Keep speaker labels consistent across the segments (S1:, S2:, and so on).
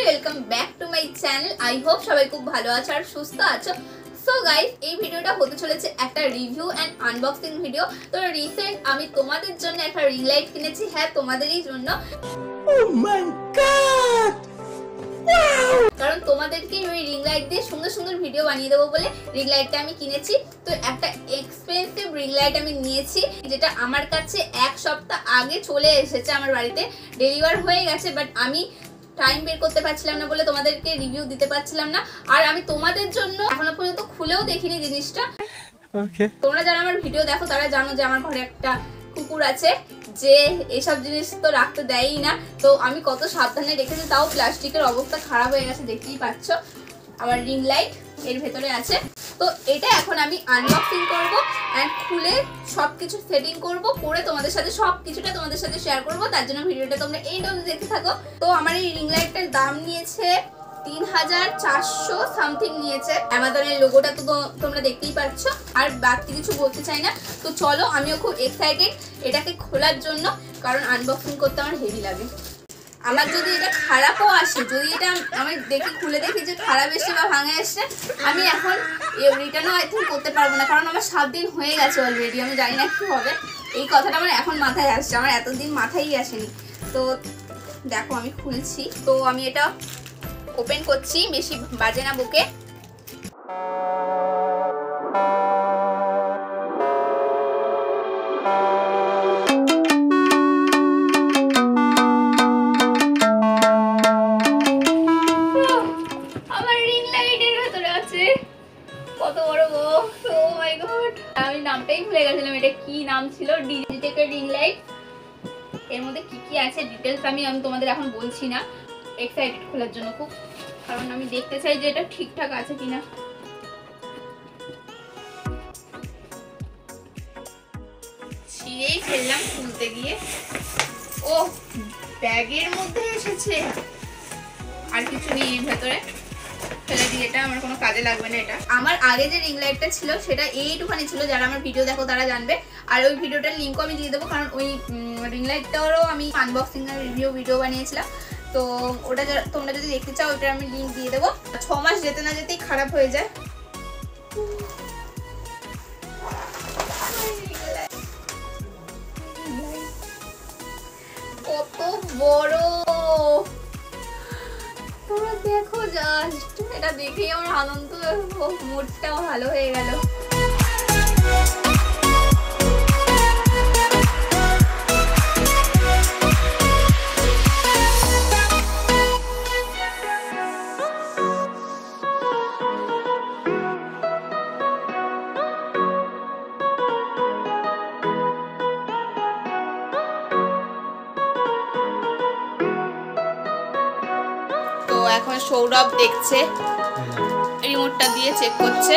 S1: Welcome back to my channel. I hope সবাই খুব ভালো আছো আর সুস্থ আছো। সো গাইস, এই ভিডিওটা হতে চলেছে একটা রিভিউ এন্ড আনবক্সিং ভিডিও। তো রিসেন্ট আমি তোমাদের জন্য একটা রিং লাইট কিনেছি, হ্যাঁ তোমাদেরই জন্য। ও মাই গড, কারণ তোমাদেরকে ওই রিং লাইট দিয়ে সুন্দর সুন্দর ভিডিও বানিয়ে দেবো বলে রিং লাইটটা আমি কিনেছি। তো একটা এক্সপেন্সিভ রিং লাইট আমি নিয়েছি, যেটা আমার কাছে এক সপ্তাহ আগে চলে এসেছে, আমার বাড়িতে ডেলিভার হয়ে গেছে, বাট আমি টাইম বের করতে পারছিলাম না বলে তোমাদেরকে রিভিউ দিতে পারছিলাম না। আর আমি তোমাদের জন্য এখনো পর্যন্ত খুলেও দেখিনি জিনিসটা। তোমরা যারা আমার ভিডিও দেখো তারা জানো যে আমার ঘরে একটা কুকুর আছে, যে এইসব জিনিস তো রাখতে দেয়ই না। তো আমি কত সাবধানে রেখেছি, তাও প্লাস্টিকের অবস্থা খারাপ হয়ে গেছে, দেখতেই পাচ্ছ। আমার রিং লাইট এর ভেতরে আছে। তো এটা এখন আমি আনবক্সিং করব এন্ড খুলে সবকিছু সেটিং করব, করে তোমাদের সাথে সবকিছুটা তোমাদের সাথে শেয়ার করব। তার জন্য ভিডিওটা তোমরা এই অবধি দেখতে থাকো। তো আমার এই রিং লাইটটার দাম নিয়েছে 3400 সামথিং নিয়েছে। অ্যামাজনের লোগোটা তো তোমরা দেখতেই পাচ্ছ, আর বাড়তি কিছু বলতে চাই না। তো চলো, আমিও খুব এক্সাইটেড এটাকে খোলার জন্য, কারণ আনবক্সিং করতে আমার হেভি লাগে। আমার যদি এটা খারাপও আসে, যদি এটা আমি দেখি খুলে দেখি যে খারাপ এসছে বা ভাঙা এসছে, আমি এখন রিটার্নও আই থিঙ্ক করতে পারবো না, কারণ আমার 7 দিন হয়ে গেছে অলরেডি। আমি জানি না কি হবে, এই কথাটা আমার এখন মাথায় আসছে, আমার এতদিন মাথায়ই আসেনি। তো দেখো আমি খুলছি। তো আমি এটা ওপেন করছি, বেশি বাজে না বুকে। কত বড় বক্স, ও মাই গড, আমি নামটাই ভুলে গেছিলাম এটা কি নাম ছিল। ডিজিটেকের রিং লাইট। এর মধ্যে কি কি আছে ডিটেলস আমি তোমাদের এখন বলছি না। এক্সাইটেড খোলার জন্য খুব, কারণ আমি দেখতে চাই যে এটা ঠিকঠাক আছে কিনা। ছিঁড়েই ফেললাম খুলতে গিয়ে। ও, ব্যাগের মধ্যে এসেছে, আর কিছু নেই এর ভেতরে। ফেলে দিই, এটা আমার কোনো কাজে লাগবে না। এটা আমার আগে যে রিং লাইটটা ছিল সেটা এইটুখানি ছিল, যারা আমার ভিডিও দেখো তারা জানবে। আর ওই ভিডিওটার লিঙ্কও আমি দিয়ে দেবো, কারণ ওই রিং লাইটটারও আমি আনবক্সিং আর রিভিউ ভিডিও বানিয়েছিলাম। তো ওটা তোমরা যদি দেখতে চাও ওটা আমি লিঙ্ক দিয়ে দেবো। 6 মাস যেতে না যেতেই খারাপ হয়ে যায়। কত বড়, তোমরা দেখো জাস্ট। এটা দেখেই আমার আনন্দ, মুডটাও ভালো হয়ে গেল। এখন সৌরভ দেখছে, রিমোটটা দিয়ে চেক করছে।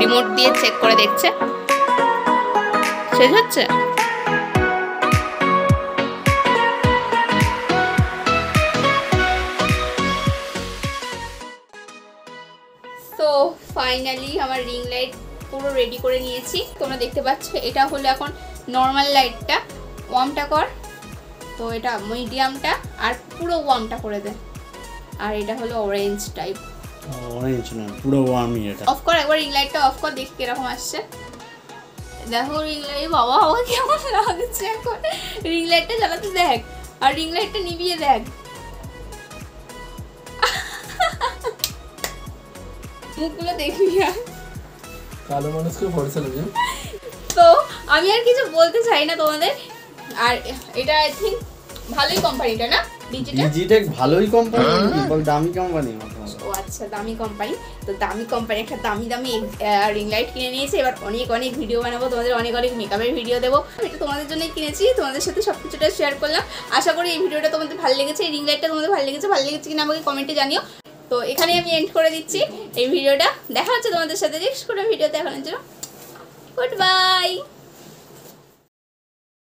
S1: রিমোট দিয়ে চেক করে দেখছে শেষ হচ্ছে। তো ফাইনালি আমার রিং লাইট পুরো রেডি করে নিয়েছি। তোমরা দেখতে পাচ্ছ এটা হলো এখন নর্মাল লাইটটা। ওয়ার্মটা কর, তো এটা মিডিয়ামটা, আর পুরো ওয়ার্মটা করে দে। আর এটা হলো অরেঞ্জ টাইপ।
S2: অরেঞ্জ না, পুরো ওয়ার্মই এটা।
S1: অফ কর, একবার রিং লাইটটা অফ কর, দেখি কিরকম আসছে। দেখো রিং লাইট, বাবা বাবা কেমন লাগছে এখন। রিং লাইটটা জ্বালাতে দেখ, আর রিং লাইটটা নিভিয়ে দেখ। মুখগুলো দেখবি আর
S2: কালো মানুষকে ফর্সা লাগে।
S1: তো আমি আর কিছু বলতে চাই না তোমাদের। আর এটা আই থিঙ্ক ভালোই কোম্পানিটা না,
S2: ডিজিটেক ভালোই কোম্পানি, বল দামি কোম্পানি।
S1: ও আচ্ছা, দামি কোম্পানি। তো দামি কোম্পানি একটা দামি দামি রিং লাইট কিনে নিয়েছি। এবার অনেক অনেক ভিডিও বানাবো, তোমাদের অনেক অনেক মেকআপের ভিডিও দেবো। এটা তোমাদের জন্যই কিনেছি, তোমাদের সাথে সবকিছুটা শেয়ার করলাম। আশা করি এই ভিডিওটা তোমাদের ভালো লেগেছে, এই রিং লাইটটা তোমাদের ভালো লেগেছে কিনা আমাকে কমেন্টে জানিও। তো এখানে আমি এন্ড করে দিচ্ছি এই ভিডিওটা। দেখা হচ্ছে তোমাদের সাথে নেক্সট কোনো ভিডিওতে। এখনের জন্য গুড বাই।